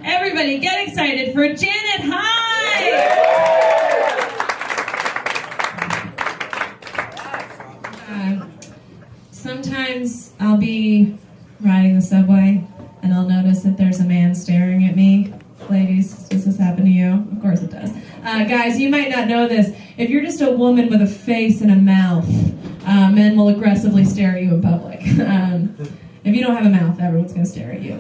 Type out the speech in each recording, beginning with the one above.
Everybody get excited for Janet Hyde! Sometimes I'll be riding the subway and I'll notice that there's a man staring at me. Ladies, does this happen to you? Of course it does. Guys, you might not know this. If you're just a woman with a face and a mouth, men will aggressively stare at you in public. If you don't have a mouth, everyone's going to stare at you.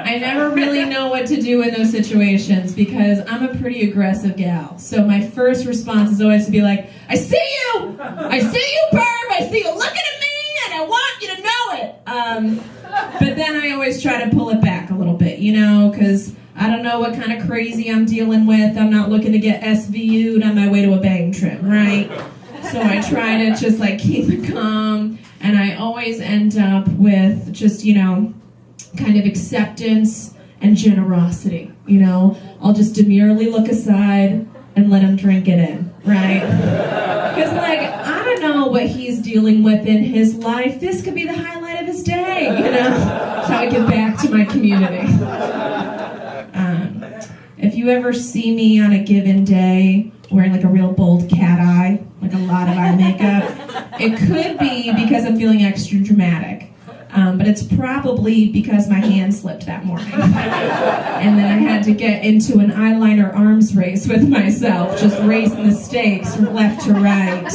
I never really know what to do in those situations because I'm a pretty aggressive gal. So my first response is always to be like, I see you! I see you, perv! I see you looking at me and I want you to know it! But then I always try to pull it back a little bit, you know, because I don't know what kind of crazy I'm dealing with. I'm not looking to get SVU'd on my way to a bang trim, right? So I try to just like keep it calm, and I always end up with just, you know, kind of acceptance and generosity, you know? I'll just demurely look aside and let him drink it in, right? Because, like, I don't know what he's dealing with in his life. This could be the highlight of his day, you know? That's how I get back to my community. If you ever see me on a given day wearing, like, a real bold cat eye, like a lot of eye makeup, it could be because I'm feeling extra dramatic. But it's probably because my hand slipped that morning. And then I had to get into an eyeliner arms race with myself, just racing the stakes from left to right.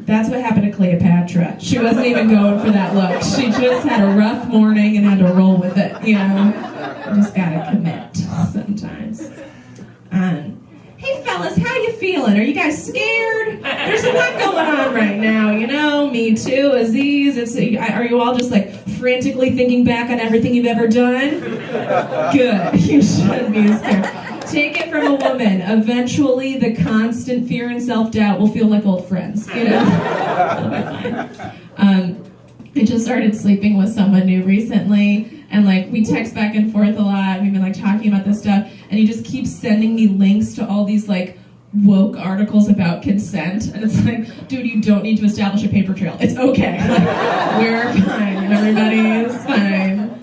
That's what happened to Cleopatra. She wasn't even going for that look. She just had a rough morning and had to roll with it, you know? You just gotta commit sometimes. Hey fellas, how you feeling? Are you guys scared? There's a lot going on right now, you know? Me too, Aziz. Are you all just like frantically thinking back on everything you've ever done? Good. You shouldn't be scared. Take it from a woman. Eventually, the constant fear and self-doubt will feel like old friends, you know? It'll be fine. I just started sleeping with someone new recently, and like we text back and forth a lot. We've been like talking about this stuff, and he just keeps sending me links to all these like woke articles about consent, and it's like, dude, you don't need to establish a paper trail. It's okay. Like, we're fine. Everybody is fine.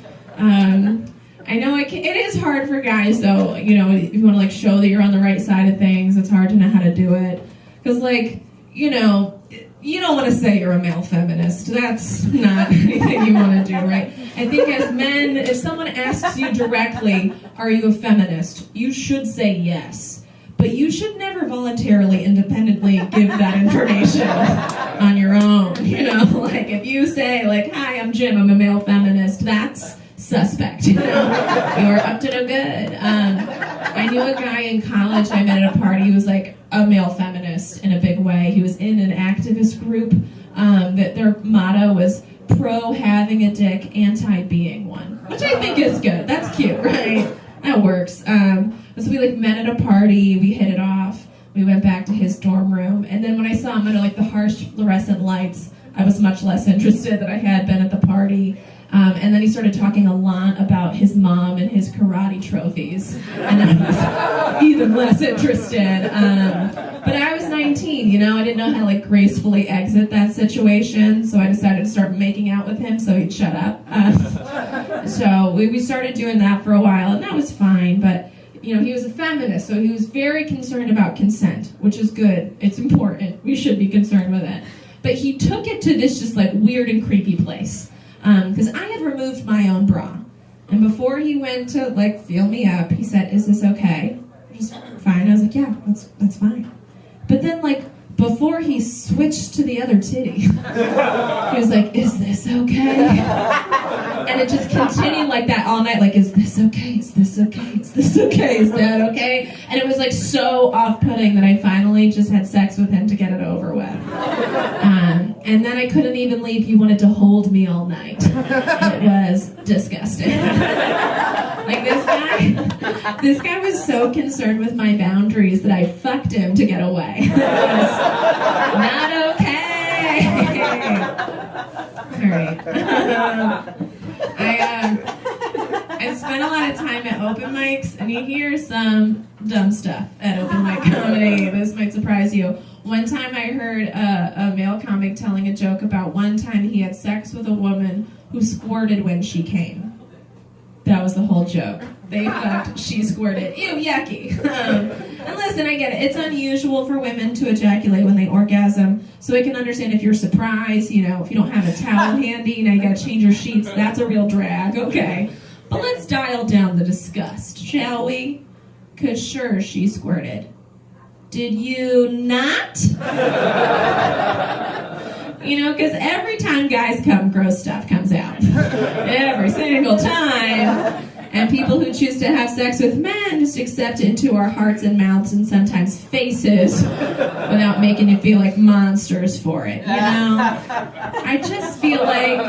I know it is hard for guys though. You know, if you want to like show that you're on the right side of things, it's hard to know how to do it because like, you know, you don't want to say you're a male feminist. That's not anything you want to do, right? I think as men, if someone asks you directly, are you a feminist? You should say yes. But you should never voluntarily, independently give that information on your own. You know, like if you say like, hi, I'm Jim, I'm a male feminist, that's suspect, you know? You're up to no good. I knew a guy in college I met at a party who was like a male feminist in a big way. He was in an activist group that their motto was pro having a dick, anti being one, which I think is good. That's cute, right? That works. So we like met at a party, we hit it off, we went back to his dorm room, and then when I saw him under like the harsh fluorescent lights, I was much less interested than I had been at the party. And then he started talking a lot about his mom and his karate trophies. And I was even less interested. But I was 19, you know, I didn't know how to like gracefully exit that situation, so I decided to start making out with him so he'd shut up. So we started doing that for a while, and that was fine, but you know, he was a feminist, so he was very concerned about consent, which is good. It's important. We should be concerned with it. But he took it to this just like weird and creepy place. Because I had removed my own bra. And before he went to, like, feel me up, he said, is this okay? Just fine. I was like, yeah, that's fine. But then, like, before he switched to the other titty, he was like, is this okay? And it just continued like that all night, like, is this okay? Is this okay? Is this okay? Is that okay? And it was, like, so off-putting that I finally just had sex with him to get it over with. And then I couldn't even leave. He wanted to hold me all night. It was disgusting. Like this guy was so concerned with my boundaries that I fucked him to get away. It was not okay. All right. I spent a lot of time at open mics, and you hear some dumb stuff at open mic comedy. This might surprise you. One time I heard a male comic telling a joke about one time he had sex with a woman who squirted when she came. That was the whole joke. They fucked, she squirted. Ew, yucky. And listen, I get it. It's unusual for women to ejaculate when they orgasm, so I can understand if you're surprised, if you don't have a towel handy, now you gotta change your sheets, that's a real drag, okay. But let's dial down the disgust, shall we? 'Cause sure, she squirted. Did you not? Because every time guys come, gross stuff comes out. Every single time. And people who choose to have sex with men just accept it into our hearts and mouths and sometimes faces without making you feel like monsters for it, I just feel like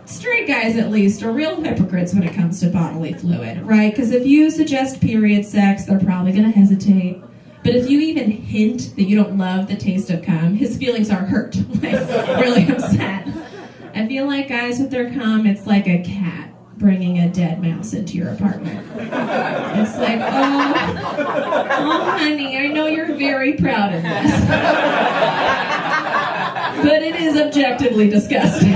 straight guys, at least, are real hypocrites when it comes to bodily fluid, right? Because if you suggest period sex, they're probably going to hesitate. But if you even hint that you don't love the taste of cum, his feelings are hurt, really upset. I feel like guys with their cum, it's like a cat bringing a dead mouse into your apartment. It's like, oh, honey, I know you're very proud of this. But it is objectively disgusting.